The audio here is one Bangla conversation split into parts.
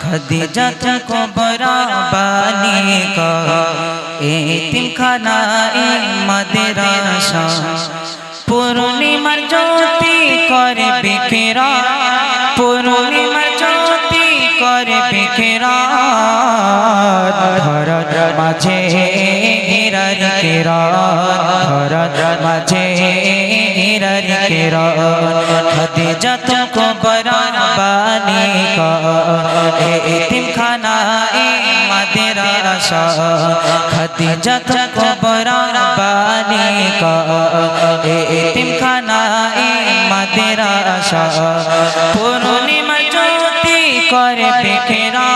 खदीजा कुबरा बानी का एतिम खाना मदरसा पूर्णिमार ज्योति करे बिखेरा पूर्णिमार ज्योति करे बिखेरा धरत माझे हिरार केरा धरत माझे हिरार केरा खदीजा कुबरा बानी का एतिम खाना मदरसा खदीजा कुबरा बानी का एतिम खाना मदरसा पूर्णिमार ज्योति करे बिखेरा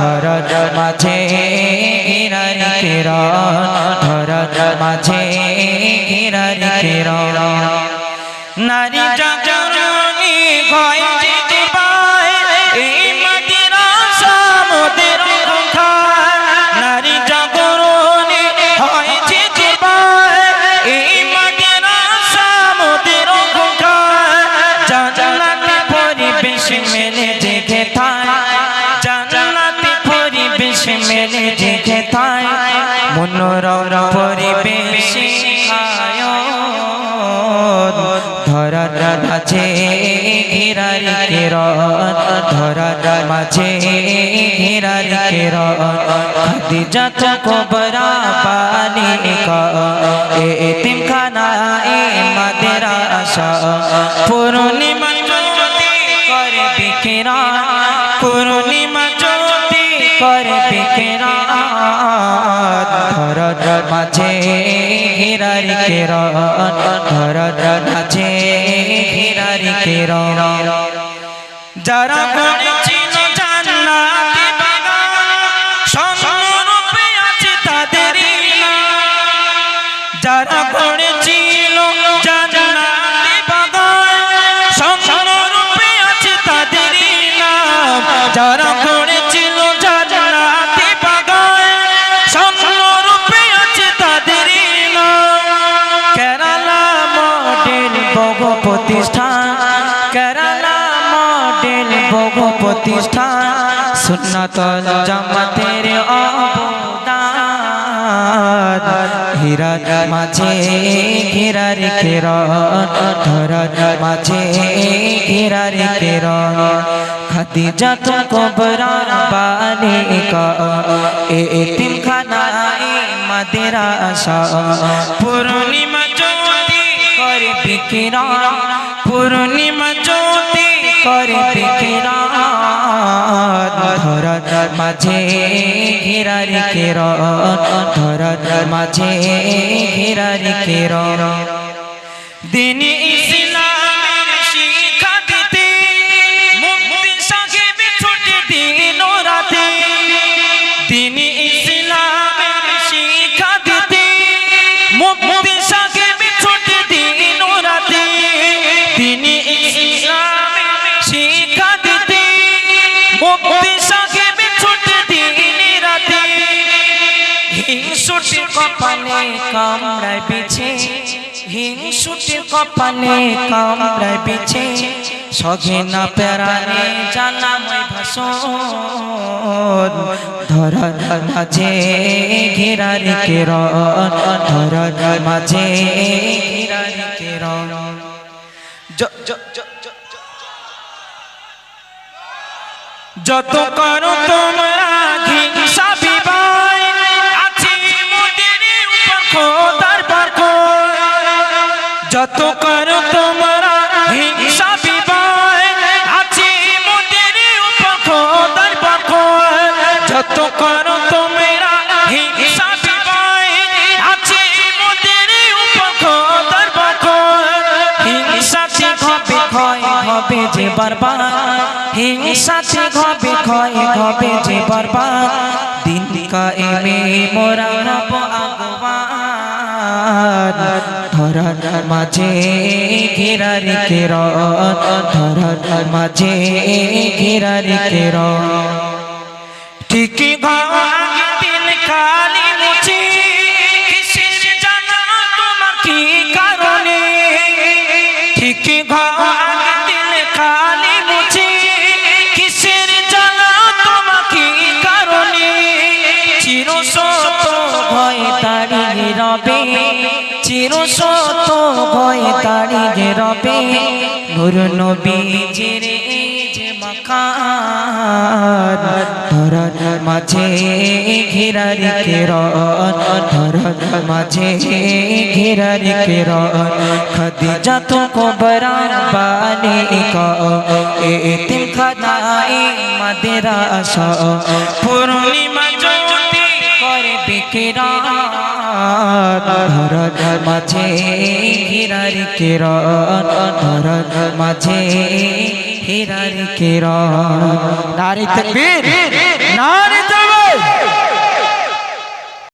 धरत माझे हिरार केरा धरत माझे हिरार केरा नारी जागरणी হয় যেতে পায় এই মাদ্রাসা মোদের রক্ষায় নারী জাগরণী হয় যেতে পায় এই মাদ্রাসা মোদের রক্ষায় জান্নাতি পরিবেশ মেলে জেগে থাকে জান্নাতি পরিবেশ মেলে জেগে থাকে মনোরম পরিবেশ খায় ধরার মাঝে হিরার কেরন ধরার মাঝে হিরার কেরন খদীজা কুবরা বানী का एतिम खाना मदरसा पूर्णिमा ज्योति करे बिखेरा पूर्णिमा ज्योति करे बिखेरा धरत माझे हिरार केरन धरत माझे हिरार केरन যারা করেছিল জান্নাতি বাগান সম্মানরূপে আছে তাদেরই যারা করেছিল জান্নাতি বাগান সম্মানরূপে আছে তাদেরই নাম যারা করেছিল জান্নাতি বাগান সম্মানরূপে আছে তাদেরই নাম কেরালা মডেল বহু প্রতিষ্ঠান কেরালা মডেল বহু প্রতিষ্ঠান সুন্নাতুল জামাতের অবদান হিরার মাঝে হিরার কেরন ধরার মাঝে হিরার কেরন খদীজা কুবরা বানী का एतिम खाना मदरसा पूर्णिमा ज्योति करे बिखेरा पूर्णिमा ज्योति करे बिखेरा धरत माझे हिरार केरन धरत माझे हिरार केरन दिन इस्लामेर शिक्षा दिते मुक्ति साहेब छुटे दिन राते दिन इस्लामेर शिक्षा दिते मुक्ति साहेब छुटे दिन राते दिन इस्लामेर शिक्षा दिते मुक्ति साहेब छुटे दिन राते हिंसुटे कपाले कामড়ায় বিছে হিংসুটে কপালে কামড়ায় বিছে সগে না প্যারানে জানাময় ভাষণ ধরার মাঝে হিরার কেরন ধরার মাঝে হিরার কেরন যত করো তোমরা হিংসা বিবাদ আছে মোদের উপর খোদার বরকত যত করো তোমরা হিংসা বিবাদ আছে মোদের উপর খোদার বরকত যত করো তোমরা হিংসা বিবাদ আছে মোদের উপর খোদার বরকত হিংসাতে হবে ক্ষয় হবে যে বরবাদ হিংসাতে হবে ক্ষয় হবে যে বরবাদ দিন কায়েমে মোরা হব আগবান ধরার মাঝে হিরার কেরন ধরার মাঝে হিরার কেরন ঠিকই ভাগ দিন খালি মুছে কিসের জানা তোমার কি কারণে ঠিকই ভাগ দিন খালি মুছে চির সত ভয় দাঁড়িয়ে রবে নূর নবীজির যে মাকান ধরার মাঝে ঘেরার কেরন ধরার মাঝে ঘেরার কেরন খাদিজা তো কুবরা বালিকা এতিম খানায় মাদ্রাসা পূর্ণিমা জ্যোতি করে বিকিরণ ধরার মাঝে ঘেরার কেরন ধরার মাঝে ঘেরার কেরন নারী তাকবীর নারী